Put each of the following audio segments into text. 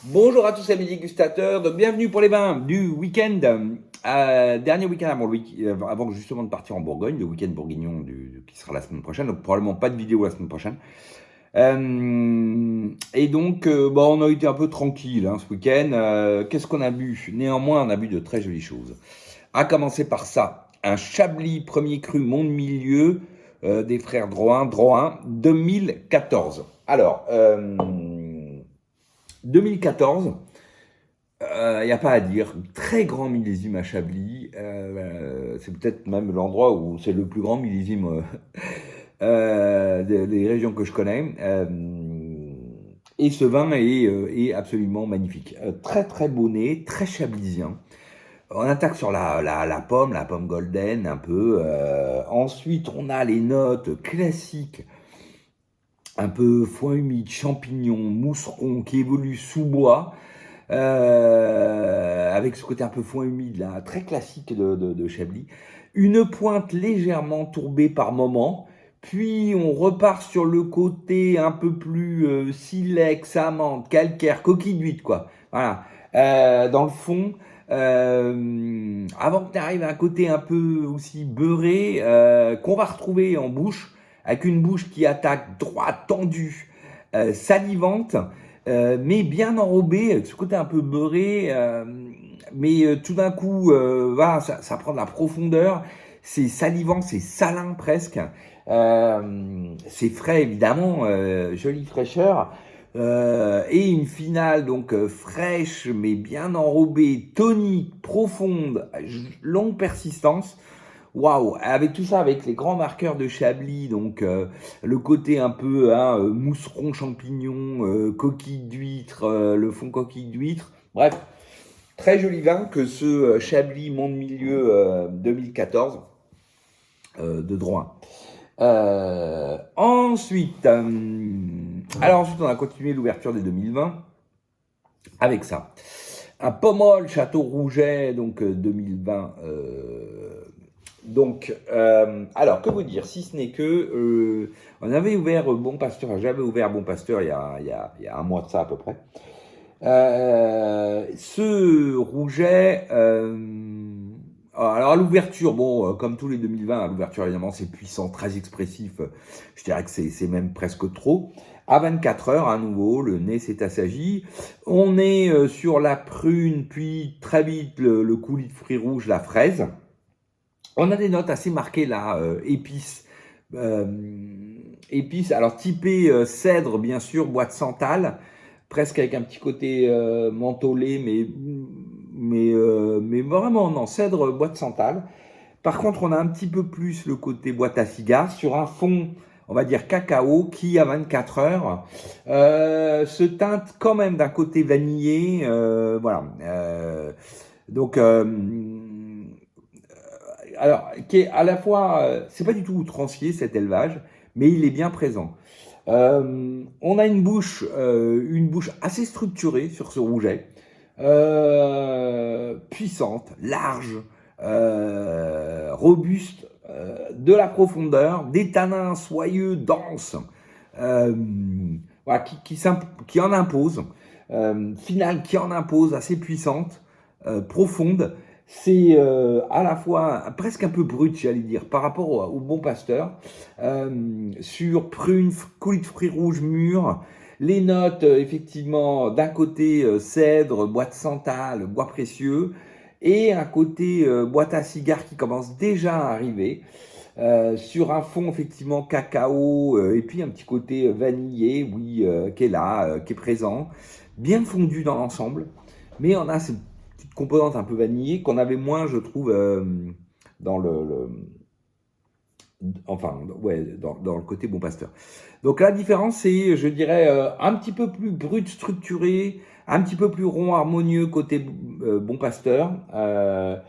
Bonjour à tous amis dégustateurs, donc bienvenue pour les bains du week-end, dernier week-end avant justement de partir en Bourgogne, le week-end bourguignon qui sera la semaine prochaine, donc probablement pas de vidéo la semaine prochaine. Et donc bon, on a été un peu tranquille ce week-end. Qu'est-ce qu'on a bu? Néanmoins on a bu de très jolies choses. À commencer par ça, un Chablis premier cru Monde Milieu des frères Drouin 2014. Alors 2014, il n'y a pas à dire, très grand millésime à Chablis. C'est peut-être même l'endroit où c'est le plus grand millésime des régions que je connais. Et ce vin est absolument magnifique. Très très beau nez, très chablisien. On attaque sur la pomme golden un peu. Ensuite, on a les notes classiques, un peu foin humide, champignons, mousseron qui évolue sous bois. Avec ce côté un peu foin humide là, très classique de Chablis. Une pointe légèrement tourbée par moment, puis on repart sur le côté un peu plus silex, amande, calcaire, coquille d'huître quoi. Voilà. Dans le fond, avant que tu arrives à un côté un peu aussi beurré, qu'on va retrouver en bouche, avec une bouche qui attaque droite, tendue, salivante, mais bien enrobé, avec ce côté un peu beurré, mais tout d'un coup, voilà, ça prend de la profondeur, c'est salivant, c'est salin presque, c'est frais évidemment, jolie fraîcheur, et une finale donc fraîche, mais bien enrobée, tonique, profonde, longue persistance. Waouh, avec tout ça, avec les grands marqueurs de Chablis, donc le côté un peu mousseron champignon, coquille d'huître, le fond coquille d'huître. Bref, très joli vin que ce Chablis Monde Milieu 2014 de Drouin. Ensuite, on a continué l'ouverture des 2020 avec ça. Un Pommol Château Rouget, donc 2020. Alors, que vous dire, si ce n'est que on avait ouvert Bon Pasteur, j'avais ouvert Bon Pasteur il y a un mois de ça à peu près. Ce Rouget, alors à l'ouverture, bon, comme tous les 2020, à l'ouverture évidemment c'est puissant, très expressif, je dirais que c'est même presque trop. À 24 heures, à nouveau, le nez s'est assagi. On est sur la prune, puis très vite le coulis de fruits rouges, la fraise. On a des notes assez marquées là, épices. Euh, Épices, alors typé cèdre, bien sûr, bois de santal, presque avec un petit côté mentholé, mais vraiment, non, cèdre, bois de santal. Par contre, on a un petit peu plus le côté boîte à cigares sur un fond, on va dire cacao, qui à 24 heures se teinte quand même d'un côté vanillé. Voilà. Donc, alors, qui est à la fois, c'est pas du tout outrancier cet élevage, mais il est bien présent. On a une bouche assez structurée sur ce rouget, puissante, large, robuste, de la profondeur, des tanins soyeux, denses, euh, voilà, qui en impose, finale qui en impose, assez puissante, profonde. C'est à la fois presque un peu brut, j'allais dire, par rapport au Bon Pasteur, sur prune, coulis de fruits rouges mûrs, les notes effectivement d'un côté cèdre, bois de santal, bois précieux, et un côté boîte à cigares qui commence déjà à arriver, sur un fond effectivement cacao, et puis un petit côté vanillé, oui, qui est là, qui est présent, bien fondu dans l'ensemble, mais on a cette petite composante un peu vanillée qu'on avait moins, je trouve, dans enfin, ouais, dans le côté Bon Pasteur. Donc la différence, c'est, je dirais, un petit peu plus brut, structuré, un petit peu plus rond, harmonieux côté Bon Pasteur. Le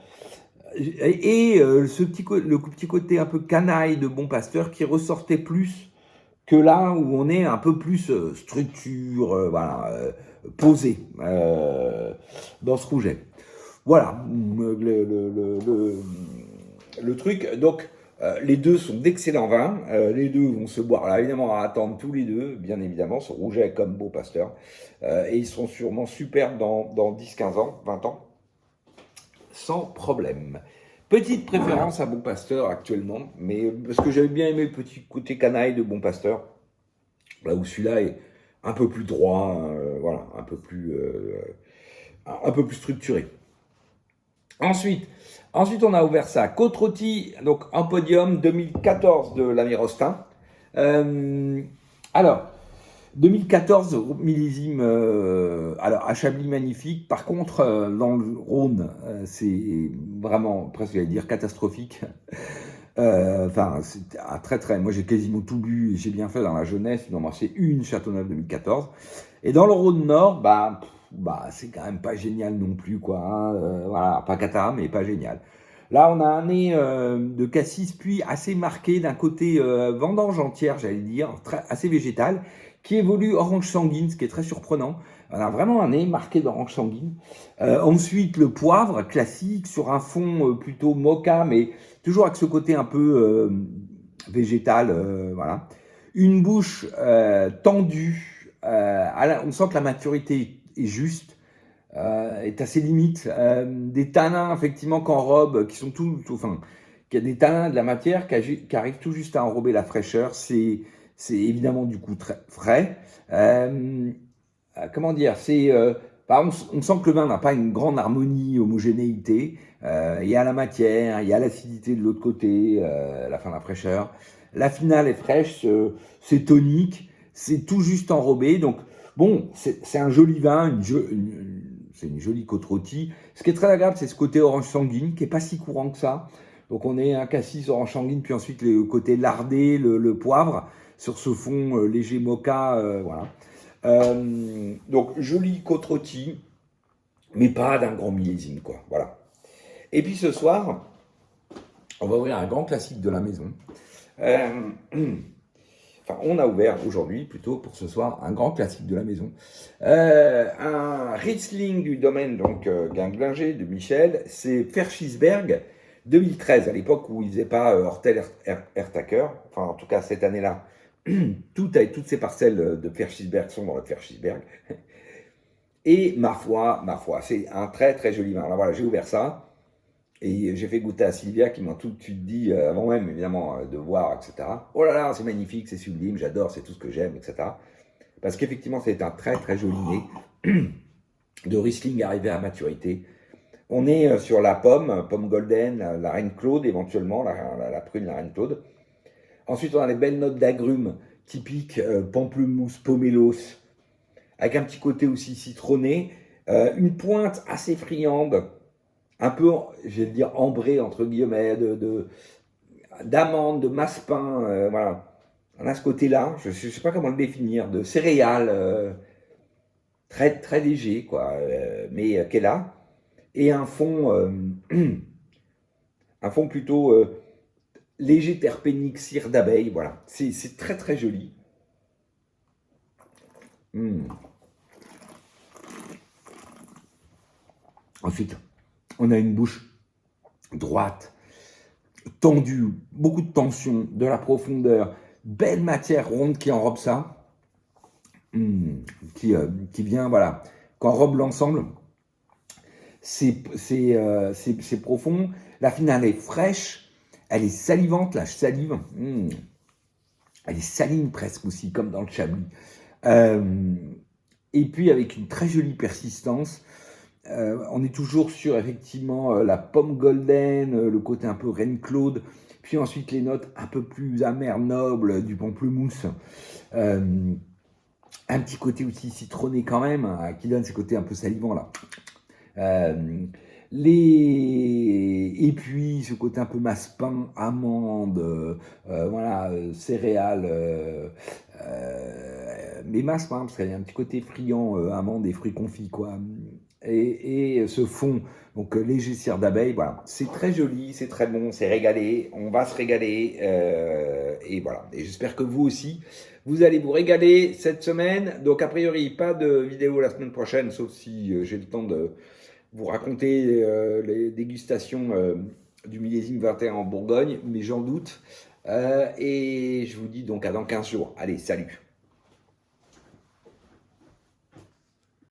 petit côté un peu canaille de Bon Pasteur qui ressortait plus que là où on est un peu plus structure, voilà, posé dans ce rouget. Voilà le truc. Donc, Les deux sont d'excellents vins. Les deux vont se boire, là, évidemment, à attendre tous les deux, bien évidemment. Ce rouget comme Beau Pasteur. Et ils seront sûrement superbes dans 10, 15 ans, 20 ans, sans problème. Petite préférence à Bon Pasteur actuellement, mais parce que j'avais bien aimé le petit côté canaille de Bon Pasteur, là où celui-là est un peu plus droit, voilà, un peu plus structuré. Ensuite, on a ouvert ça. Côte Rôtie, donc en podium 2014 de l'ami Rostin. Alors, 2014, millésime, alors à Chablis magnifique. Par contre, dans le Rhône, c'est vraiment, presque j'allais dire, catastrophique. Enfin, c'est très. Moi, j'ai quasiment tout bu et j'ai bien fait dans la jeunesse. Il m'en restait une Châteauneuf 2014. Et dans le Rhône Nord, c'est quand même pas génial non plus, quoi. Hein. Voilà, pas cata, mais pas génial. Là, on a un nez de cassis, puis assez marqué d'un côté vendange entière, j'allais dire, assez végétal, qui évolue orange sanguine, ce qui est très surprenant. On a vraiment un nez marqué d'orange sanguine. Ensuite, le poivre classique sur un fond plutôt mocha, mais toujours avec ce côté un peu végétal, voilà. Une bouche tendue. On sent que la maturité est juste, est assez limite. Des tanins, effectivement, qu'enrobent, qui sont enfin, qu'il y a des tanins de la matière qui arrivent tout juste à enrober la fraîcheur. C'est évidemment du coup très frais. Comment dire, on sent que le vin n'a pas une grande harmonie, homogénéité. Il y a la matière, il y a l'acidité de l'autre côté, la fraîcheur. La finale est fraîche, c'est tonique, c'est tout juste enrobé. Donc, bon, c'est un joli vin, c'est une jolie côte rôtie. Ce qui est très agréable, c'est ce côté orange sanguine, qui n'est pas si courant que ça. Donc, on est un cassis orange sanguine, puis ensuite le côté lardé, le poivre, sur ce fond léger mocha, voilà. Donc, jolie côte rôtie, mais pas d'un grand millésime, quoi. Voilà. Et puis ce soir, on va ouvrir un grand classique de la maison. Enfin, on a ouvert aujourd'hui, plutôt pour ce soir, un grand classique de la maison. Un Riesling du domaine donc Guinglinger de Michel, c'est Verschisberg 2013, à l'époque où il ne faisait pas Hortel Ertaker, enfin en tout cas cette année-là. Toutes ces parcelles de Verschisberg sont dans le Verschisberg. Et ma foi, c'est un très très joli vin. Alors voilà, j'ai ouvert ça et j'ai fait goûter à Sylvia qui m'a tout de suite dit, avant même évidemment de voir, etc. Oh là là, c'est magnifique, c'est sublime, j'adore, c'est tout ce que j'aime, etc. Parce qu'effectivement, c'est un très très joli nez de Riesling arrivé à maturité. On est sur la pomme golden, la reine Claude éventuellement, la prune, la reine Claude. Ensuite, on a les belles notes d'agrumes typiques, pamplemousse, pomelos, avec un petit côté aussi citronné, une pointe assez friande, un peu, je vais dire, ambrée, entre guillemets, d'amande, de massepain, voilà. On a ce côté-là, je ne sais pas comment le définir, de céréales, très, très léger, quoi, mais qu'elle a, et un fond plutôt léger terpénique, cire d'abeille, voilà. C'est très, très joli. Ensuite, on a une bouche droite, tendue, beaucoup de tension, de la profondeur, belle matière ronde qui enrobe ça, qui vient, voilà, qu'enrobe l'ensemble. C'est profond. La finale est fraîche, elle est salivante, là, je salive. Elle est saline presque aussi, comme dans le Chablis. Et puis avec une très jolie persistance. On est toujours sur effectivement la pomme golden, le côté un peu reine Claude, puis ensuite les notes un peu plus amères, nobles du pamplemousse. Un petit côté aussi citronné quand même, hein, qui donne ces côtés un peu salivants là. Et puis ce côté un peu massepain, amande, voilà, céréales, mais massepain, parce qu'il y a un petit côté friand, amande et fruits confits, quoi. Et ce fond, donc léger cire d'abeille, voilà, c'est très joli, c'est très bon, c'est régalé, on va se régaler, et voilà. Et j'espère que vous aussi, vous allez vous régaler cette semaine. Donc a priori, pas de vidéo la semaine prochaine, sauf si j'ai le temps de vous raconter les dégustations du millésime 21 en Bourgogne, mais j'en doute. Et je vous dis donc à dans 15 jours. Allez, salut!